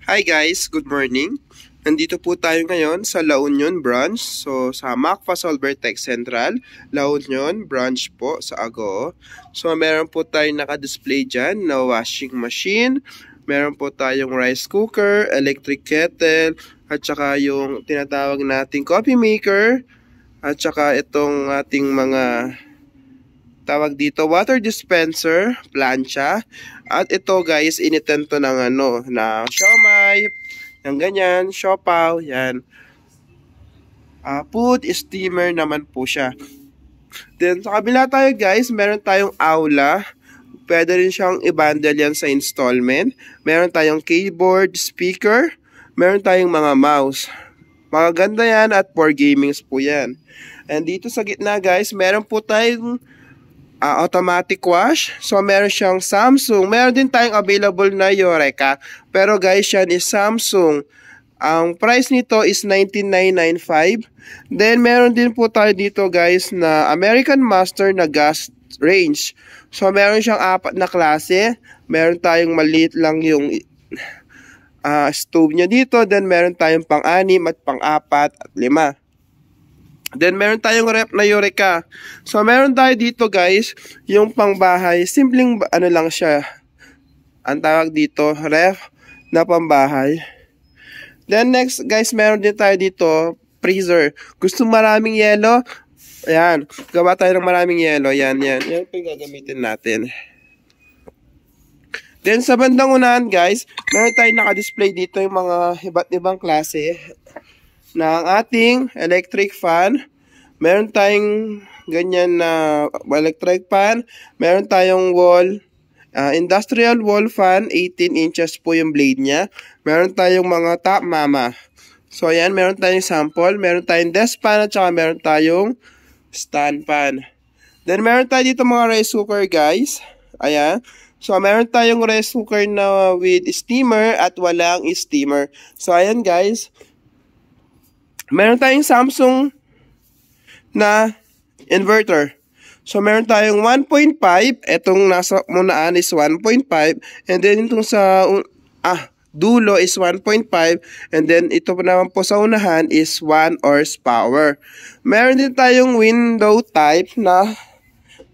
Hi guys, good morning. Nandito po tayo ngayon sa La Union branch. So sa Macfa Solver Tech Central, La Union branch po sa Agoo. So meron po tayong naka-display dyan na washing machine. Meron po tayong rice cooker, electric kettle, at saka yung tinatawag nating coffee maker. At saka itong ating mga tawag dito water dispenser, plancha. At ito guys, initan to ng na siomai, ng ganyan, siopaw, yan. Food steamer naman po siya. Then sa kabila tayo guys, meron tayong aula. Pwede rin siyang i-bundle yan sa installment. Meron tayong keyboard, speaker, meron tayong mga mouse. Magaganda yan at for gamings po yan. And dito sa gitna guys, meron po tayong automatic wash. So meron siyang Samsung. Meron din tayong available na Eureka. Pero guys, yan is Samsung. Ang price nito is 19,995. Then meron din po tayo dito guys na American Master na gas range. So meron siyang 4 na klase. Meron tayong maliit lang yung stove niya dito. Then meron tayong pang-6 at pang-4 at 5. Then meron tayong ref na Eureka. So meron tayo dito guys, yung pangbahay, simpleng lang siya. Ang tawag dito, ref na pambahay. Then next guys, meron din tayo dito, freezer. Gusto maraming yelo? Ayan, gawa tayo ng maraming yelo. Yan po yung gagamitin natin. Then sa bandang unahan guys, meron tayong naka-display dito yung mga iba't ibang klase ng ating electric fan. Meron tayong ganyan na electric fan. Meron tayong wall, industrial wall fan, 18 inches po yung blade niya. Meron tayong mga top mama. So ayan, meron tayong sample. Meron tayong desk fan at saka meron tayong stand fan. Then meron tayo dito mga rice cooker guys. Ayan. So meron tayong rice cooker na with steamer at walang steamer. So ayan guys. Meron tayong Samsung na inverter. So meron tayong 1.5, etong nasa munaan is 1.5, and then itong sa dulo is 1.5, and then ito po naman po sa unahan is 1 horsepower. Meron din tayong window type na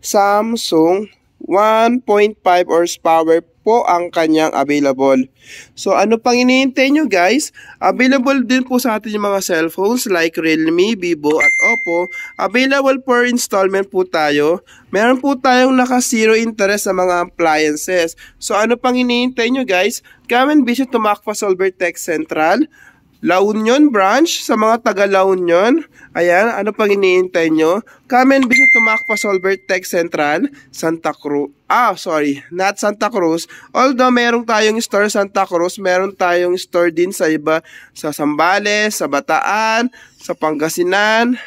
Samsung 1.5 horsepower po ang kanyang available. So ano pang iniintay nyo guys? Available din po sa atin yung mga cellphones like Realme, Vivo at Oppo. Available for installment po tayo. Meron po tayong naka zero interest sa mga appliances. So ano pang iniintay nyo guys? Come and visit to Macfa Solver Tech Central, La Union branch, sa mga taga La Union. Ayan, ano pang iniintay nyo? Come and visit to Macfa Solver Tech Central, Santa Cruz. Not Santa Cruz. Although meron tayong store Santa Cruz, meron tayong store din sa iba, sa Zambales, sa Bataan, sa Pangasinan,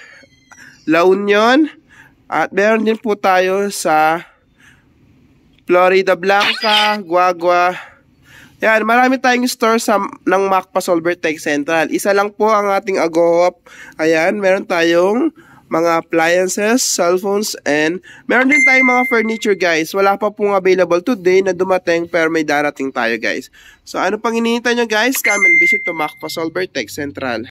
La Union. At meron din po tayo sa Florida Blanca, Guagua. Yan, marami tayong store ng Macfa Solver Tech Central. Isa lang po ang ating Agoo. Ayan, meron tayong mga appliances, cellphones, and meron din tayong mga furniture guys. Wala pa pong available today na dumating pero may darating tayo guys. So ano pang hinihintay nyo guys? Come and visit to Macfa Solver Tech Central.